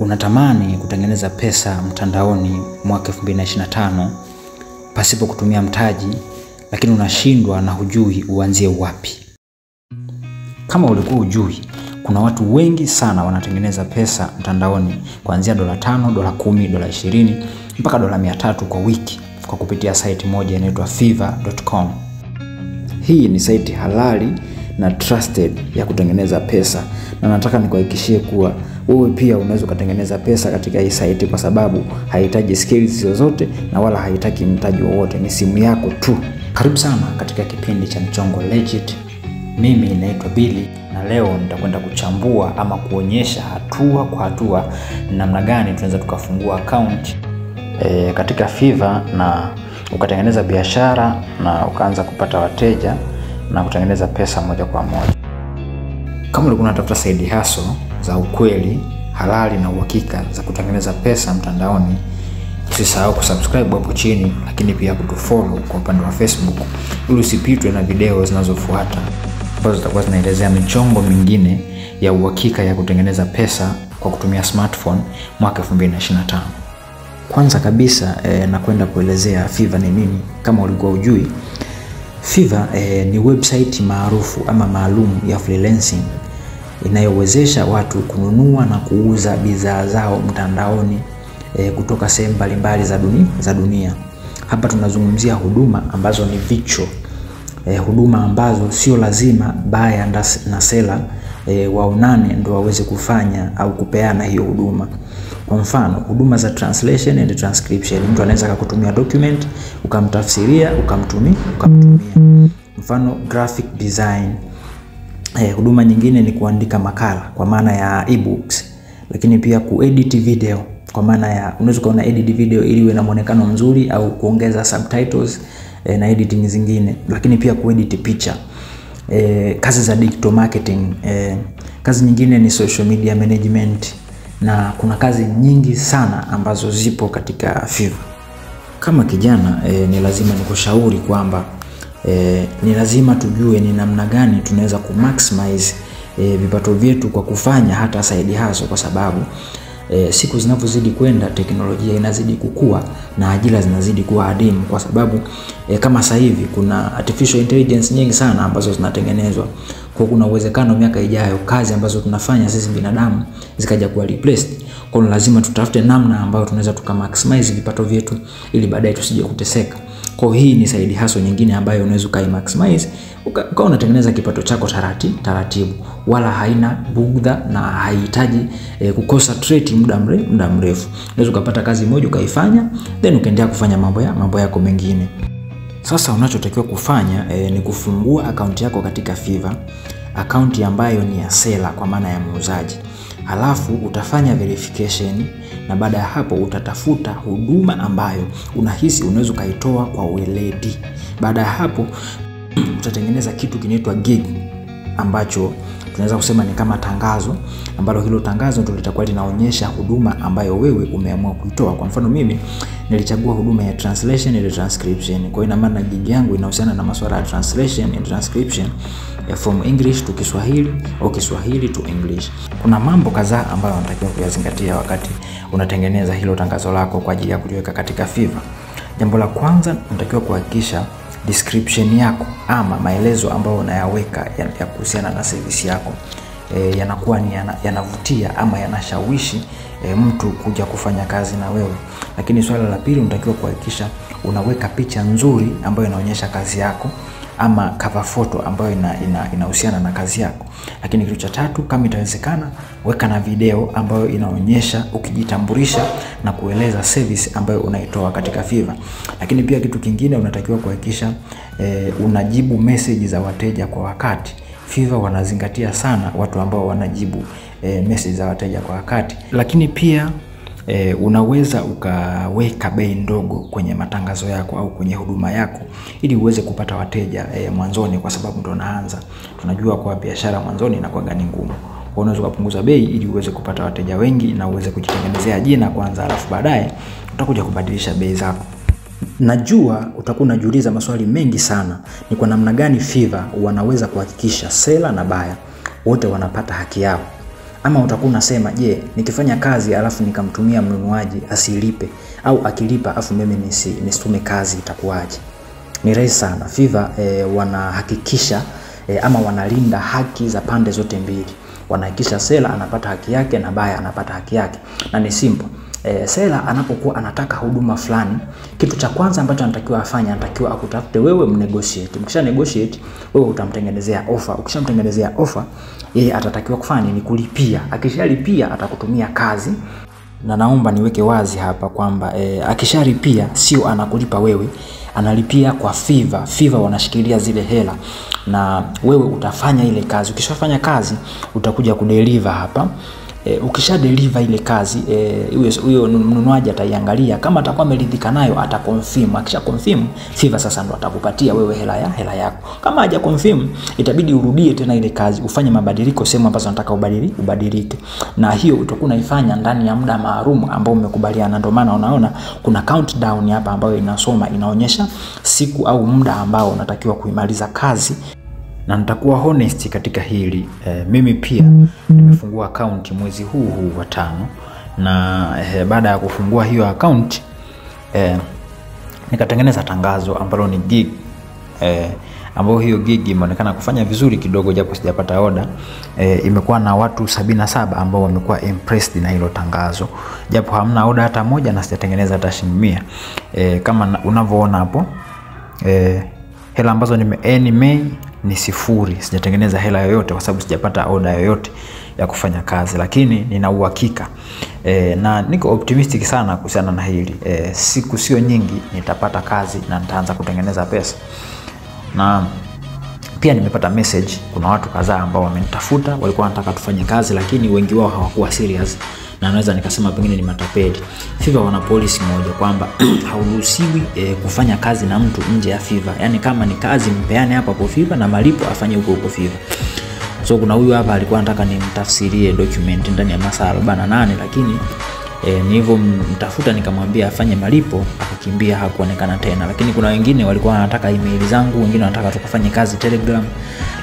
Unatamani kutengeneza pesa mtandaoni mwaka 2025 pasipo kutumia mtaji, lakini unashindwa na hujui uanzie wapi. Kama ulikuwa hujui, kuna watu wengi sana wanatengeneza pesa mtandaoni kuanzia $5, $10, $20 mpaka $300 kwa wiki kwa kupitia site moja inaitwa Fiverr.com. Hii ni site halali na trusted ya kutengeneza pesa, na nataka nikuhakikishie kuwa wewe pia unaweza kutengeneza pesa katika hii site, kwa sababu haihitaji skills zozote na wala haitaki mtaji wowote, ni simu yako tu. Karibu sana katika kipindi cha Mchongo Legit. Mimi naitwa Billy na leo nitakwenda kuchambua ama kuonyesha hatua kwa hatua namna gani tunaweza tukafungua account katika Fiverr na ukatengeneza biashara na ukaanza kupata wateja na kutengeneza pesa moja kwa moja. Kama ulikuwa unatafuta side hustle za ukweli, halali na uhakika za kutengeneza pesa mtandaoni, usisahau kusubscribe hapo chini, lakini pia kutufollow kwa upande wa Facebook ili usipitwe na video zinazofuata ambazo zitakuwa zinaelezea michongo mingine ya uhakika ya kutengeneza pesa kwa kutumia smartphone mwaka 2025. Kwanza kabisa nakwenda kuelezea Fiverr ni nini kama ulikuwa hujui. Fiverr ni website maarufu ama maalum ya freelancing inayowezesha watu kununua na kuuza bidhaa zao mtandaoni kutoka sehemu mbalimbali za dunia. Hapa tunazungumzia huduma ambazo ni virtual, huduma ambazo sio lazima buyer na seller waonane ndio waweze kufanya au kupeana hiyo huduma. Kwa mfano, huduma za translation and transcription, mtu anaweza kukutumia document ukamtafsiria ukamtumia. Mfano graphic design. Huduma nyingine ni kuandika makala kwa maana ya ebooks, lakini pia kuedit video kwa maana ya unaweza kuona edit video ili iwe na muonekano mzuri au kuongeza subtitles na editing zingine, lakini pia kuedit picha. Kazi za digital marketing, kazi nyingine ni social media management, na kuna kazi nyingi sana ambazo zipo katika Fiverr. Kama kijana ni lazima nikushauri kwamba ni lazima tujue ni namna gani tunaweza kumaximize vipato vyetu kwa kufanya hata side hustle, kwa sababu siku zinavyozidi kwenda teknolojia inazidi kukua na ajira zinazidi kuwa adimu, kwa sababu kama sasa hivi kuna artificial intelligence nyingi sana ambazo zinatengenezwa. Kwa kuna uwezekano miaka ijayo kazi ambazo tunafanya sisi binadamu zikaja kuwa replaced. Kwa hiyo lazima tutafute namna ambayo tunaweza tukamaximize vipato vyetu ili baadaye tusije kuteseka. Kwa hii ni side hustle nyingine ambayo unaweza kai-maximize ukawa unatengeneza kipato chako taratibu, wala haina bugdha na haihitaji kukosa trade muda mrefu. Unaweza kupata kazi moja ukaifanya then ukaendelea kufanya mambo yako mengine. Sasa unachotakiwa kufanya ni kufungua account yako katika Fiverr, account ambayo ni ya seller kwa maana ya muuzaji. Halafu utafanya verification, na baada ya hapo utatafuta huduma ambayo unahisi unaweza kaitoa kwa weledi. Baada ya hapo utatengeneza kitu kinaitwa gig, ambacho tunaweza kusema ni kama tangazo, ambalo hilo tangazo ndio litakuwa linaonyesha huduma ambayo wewe umeamua kuitoa. Kwa mfano mimi nilichagua huduma ya translation and transcription. Kwa hiyo ina maana gig yangu inahusiana na masuala ya translation and transcription from English to Kiswahili au Kiswahili to English. Kuna mambo kadhaa ambayo unatakiwa kuyazingatia wakati unatengeneza hilo tangazo lako kwa ajili ya kuliweka katika Fiverr. Jambo la kwanza, unatakiwa kuhakikisha description yako ama maelezo ambayo unayaweka ya kuhusiana na service yako yanakuwa ni yanavutia ama yanashawishi mtu kuja kufanya kazi na wewe. Lakini swala la pili, unatakiwa kuhakikisha unaweka picha nzuri ambayo inaonyesha kazi yako ama cover photo ambayo inahusiana na kazi yako. Lakini kitu cha tatu, kama itawezekana, weka na video ambayo inaonyesha ukijitambulisha na kueleza service ambayo unaitoa katika Fiverr. Lakini pia kitu kingine, unatakiwa kuhakikisha unajibu message za wateja kwa wakati. Fiverr wanazingatia sana watu ambao wanajibu message za wateja kwa wakati. Lakini pia unaweza ukaweka bei ndogo kwenye matangazo yako au kwenye huduma yako ili uweze kupata wateja mwanzoni, kwa sababu ndo unaanza. Tunajua kwa biashara mwanzoni inakuwa gani ngumu. Unaweza kupunguza bei ili uweze kupata wateja wengi na uweze kujitengenezea jina kwanza, alafu baadaye utakuja kubadilisha bei zako. Najua utakuwa unajiuliza maswali mengi sana, ni kwa namna gani Fiverr wanaweza kuhakikisha seller na buyer wote wanapata haki yao, Ama utakuwa unasema, je, nikifanya kazi alafu nikamtumia mnunuaji asilipe, au akilipa alafu mimi nisitume kazi itakuwaje? Ni rahisi sana. Fiverr wanahakikisha ama wanalinda haki za pande zote mbili. Wanahakikisha seller anapata haki yake na buyer anapata haki yake. Na ni simple. Seller anapokuwa anataka huduma fulani, kitu cha kwanza ambacho anatakiwa afanye, anatakiwa akutafute wewe mnegotiate. Mkisha negotiate, wewe utamtengenezea offer. Ukishamtengenezea offer, yeye atatakiwa kufanya ni kulipia. Akishalipia atakutumia kazi. Na naomba niweke wazi hapa kwamba akishalipia sio anakulipa wewe, analipia kwa Fiverr. Fiverr wanashikilia zile hela na wewe utafanya ile kazi. Ukishafanya kazi utakuja kudeliver hapa. Ukisha deliver ile kazi, huyo mnunuaji ataiangalia, kama atakuwa ameridhika nayo ataconfirm. Akisha confirm, Fiverr sasa ndo atakupatia wewe hela yako. Kama haja confirm, itabidi urudie tena ile kazi, ufanye mabadiliko sehemu ambazo unataka ubadilike. Na hiyo utakuwa unaifanya ndani ya muda maalum ambao umekubaliana. Ndio maana unaona kuna countdown hapa ambayo inaonyesha siku au muda ambao unatakiwa kuimaliza kazi. Na nitakuwa honest katika hili, mimi pia nimefungua account mwezi huu wa 5, na baada ya kufungua hiyo account nikatengeneza tangazo ambalo ni gig, ambao hiyo gig imeonekana kufanya vizuri kidogo, japo sijapata order. Imekuwa na watu 77 ambao wamekuwa impressed na hilo tangazo, japo hamna order hata moja na sijatengeneza hata shilingi 100. Kama unavyoona hapo, hela ambazo nime ni 0. Sijatengeneza hela yoyote kwa sababu sijapata order yoyote ya kufanya kazi, lakini nina uhakika na niko optimistic sana kuhusiana na hili. Siku sio nyingi nitapata kazi na nitaanza kutengeneza pesa. Na pia nimepata message, kuna watu kadhaa ambao wamenitafuta, walikuwa wanataka tufanye kazi lakini wengi wao hawakuwa serious, na naweza nikasema pengine ni matapeli. Fiverr wana policy moja kwamba hauruhusiwi kufanya kazi na mtu nje ya Fiverr. Yani kama ni kazi mpeane hapa kwa Fiverr na malipo afanye huko Fiverr. So kuna huyu hapa alikuwa anataka nimtafsirie document ndani ya masaa 48, lakini nilivyo mtafuta nikamwambia afanye malipo, akakimbia, hakuonekana tena. Lakini kuna wengine walikuwa wanataka email zangu, wengine wanataka tukafanye kazi Telegram,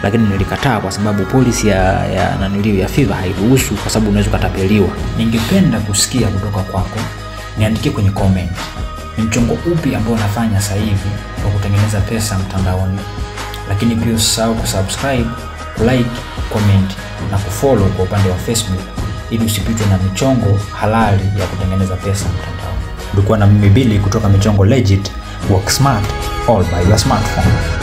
lakini nilikataa kwa sababu policy ya Fiverr hairuhusu, kwa sababu unaweza kutapeliwa. Ningependa kusikia kutoka kwako, niandikie kwenye comment ni mchongo upi ambao unafanya sasa hivi kwa kutengeneza pesa mtandaoni. Lakini pia usisahau kusubscribe, like, comment na kufollow kwa upande wa Facebook ili usipitwe na michongo halali ya kutengeneza pesa mtandaoni. Ulikuwa na mimi Billy kutoka Michongo Legit. Work smart, all by your smartphone.